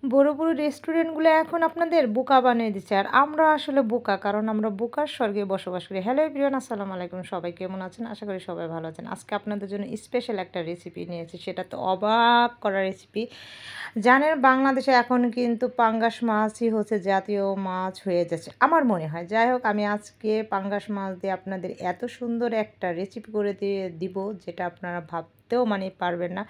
বড়, বড় রেস্টুরেন্টগুলো এখন আপনাদের বোকা বানিয়ে দিচ্ছে। আর আমরা আসলে বোকা। কারণ আমরা বোকার স্বর্গে বসবাস করি। হ্যালো এভরিওয়ান, আসসালামু আলাইকুম। সবাই কেমন আছেন? আশা করি সবাই ভালো আছেন। আজকে আপনাদের জন্য স্পেশাল একটা রেসিপি নিয়েছি। সেটা তো অবাক করা রেসিপি। জানেন বাংলাদেশে এখন কিন্তু পাঙ্গাস মাছই হচ্ছে জাতীয় মাছ হয়ে যাচ্ছে। আমার মনে হয়। যাই হোক আমি আজকে পাঙ্গাস মাছ দিয়ে আপনাদের এত সুন্দর একটা রেসিপি করে দিব যেটা আপনারা ভাবতেও মানে পারবেন না।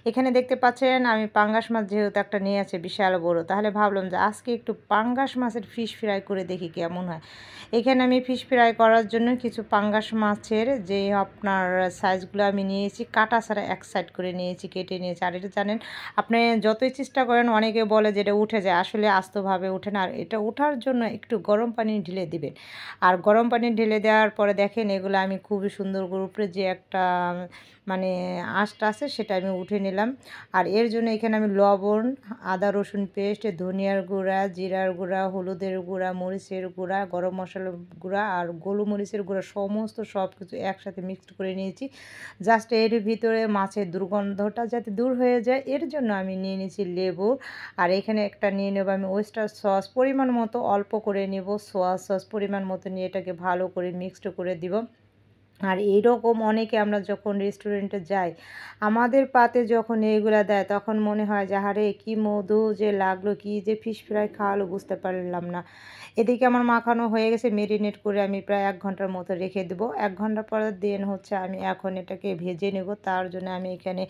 এখানে দেখতে পাচ্ছেন আমি পাঙ্গাস মাছ যেহেতু একটা নিয়ে আছে বিশাল বড়, তাহলে ভাবলাম যে আজকে একটু পাঙ্গাস মাছের ফিশ ফ্রাই করে দেখি কেমন হয়। এখানে আমি ফিশ ফ্রাই করার জন্য কিছু পাঙ্গাস মাছের যে আপনার সাইজগুলো আমি নিয়েছি কাটা ছাড়া এক সাইড করে নিয়েছি, কেটে নিয়েছি। আর এটা জানেন আপনি যতই চেষ্টা করেন অনেকে বলে যে এটা উঠে যায়, আসলে আস্তভাবে ওঠে না। আর এটা ওঠার জন্য একটু গরম পানি ঢেলে দিবেন। আর গরম পানি ঢেলে দেওয়ার পরে দেখেন এগুলো আমি খুবই সুন্দর করে উপরে যে একটা মানে আঁশটা আছে সেটা আমি উঠে নিলাম। আর এর জন্য এখানে আমি লবণ, আদা রসুন পেস্ট, ধনিয়ার গুঁড়া, জিরার গুঁড়া, হলুদের গুঁড়া, মরিচের গুঁড়া, গরম মশলার গুঁড়া আর গোলমরিচের গুঁড়া সমস্ত সব কিছু একসাথে মিক্সড করে নিয়েছি। জাস্ট এর ভিতরে মাছের দুর্গন্ধটা যাতে দূর হয়ে যায় এর জন্য আমি নিয়ে নিয়েছি লেবু। আর এখানে একটা নিয়ে নেব আমি ওয়েস্টার সস পরিমাণ মতো, অল্প করে নেব সোয়া সস পরিমাণ মতো নিয়ে এটাকে ভালো করে মিক্সড করে দিব। আর এইরকম অনেকে আমরা যখন রেস্টুরেন্টে যাই আমাদের পাতে যখন এইগুলা দেয় তখন মনে হয় যে আরে কী মধু যে লাগলো, কী যে ফিশ ফ্রাই খাওয়ালো বুঝতে পারলাম না। এদিকে আমার মাখানো হয়ে গেছে, মেরিনেট করে আমি প্রায় 1 ঘন্টার মতো রেখে দেবো। 1 ঘন্টা পরে দেন হচ্ছে আমি এখন এটাকে ভেজে নেব। তার জন্য আমি এখানে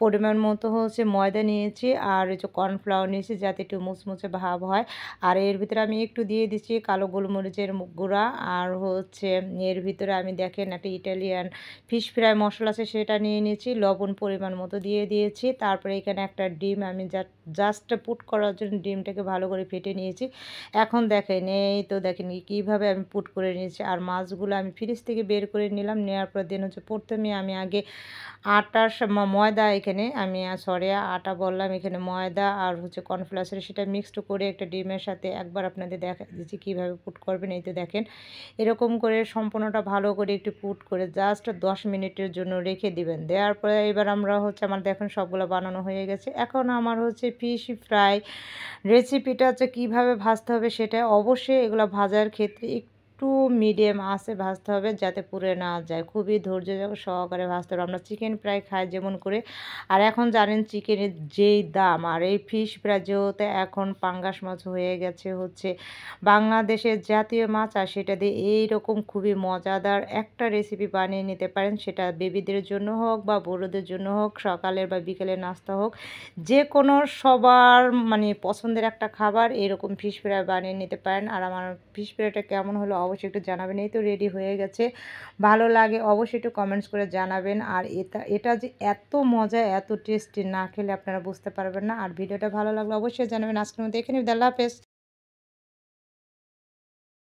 পরিমাণ মতো হচ্ছে ময়দা নিয়েছি আর হচ্ছে কর্নফ্লাওয়ার নিয়েছি যাতে একটু মুচমুচে ভাব হয়। আর এর ভিতরে আমি একটু দিয়ে দিচ্ছি কালো গোলমরিচের গুঁড়া। আর হচ্ছে এর ভিতরে আমি দেখেন একটা ইটালিয়ান ফিশ ফ্রাই মশলা আছে সেটা নিয়ে নিয়েছি, লবণ পরিমাণ মতো দিয়ে দিয়েছি। তারপরে এখানে একটা ডিম আমি জাস্ট পুট করার জন্য ডিমটাকে ভালো করে ফেটে নিয়েছি। এখন দেখেন এই তো দেখেন কীভাবে আমি পুট করে নিয়েছি। আর মাছগুলো আমি ফ্রিজ থেকে বের করে নিলাম, নেওয়ার পর দেন হচ্ছে প্রথমে আমি আগে আটার ময়দা এখানে আমি সরি আটা বললাম, এখানে ময়দা আর হচ্ছে কর্নফ্লাওয়ার সেটা মিক্সড করে একটা ডিমের সাথে একবার আপনাদের দেখা দিচ্ছি কীভাবে পুট করবেন। এই তো দেখেন এরকম করে সম্পূর্ণটা ভালো করে একটু পুট করে জাস্ট 10 মিনিটের জন্য রেখে দিবেন। দেওয়ার পরে এবার আমরা হচ্ছে আমার দেখেন সবগুলো বানানো হয়ে গেছে। এখন আমার হচ্ছে ফিশ ফ্রাই রেসিপিটা হচ্ছে কীভাবে ভাজতে হবে সেটা অবশ্যই এগুলো ভাজার ক্ষেত্রে একটু মিডিয়াম আঁচে ভাজতে হবে যাতে পুড়ে না যায়। খুবই ধৈর্য সহকারে ভাজতে হবে। আমরা চিকেন ফ্রাই খাই যেমন করে। আর এখন জানেন চিকেনের যেই দাম, আর এই ফিশ ফ্রাই যেহেতু এখন পাঙ্গাস মাছ হয়ে গেছে হচ্ছে বাংলাদেশের জাতীয় মাছ। আর সেটা দিয়ে এইরকম খুবই মজাদার একটা রেসিপি বানিয়ে নিতে পারেন। সেটা বেবিদের জন্য হোক বা বড়োদের জন্য হোক, সকালের বা বিকেলের নাস্তা হোক, যে কোনো সবার মানে পছন্দের একটা খাবার এরকম ফিশ ফ্রাই বানিয়ে নিতে পারেন। আর আমার ফিশ ফ্রাইটা কেমন হলো অবশ্যই একটু জানাবেন। এই তো রেডি হয়ে গেছে, ভালো লাগে অবশ্যই একটু কমেন্টস করে জানাবেন। আর এটা যে এত মজা এত টেস্টি না খেলে আপনারা বুঝতে পারবেন না। আর ভিডিওটা ভালো লাগলে অবশ্যই জানাবেন। আজকের মতো এখানে আল্লাহ হাফেজ।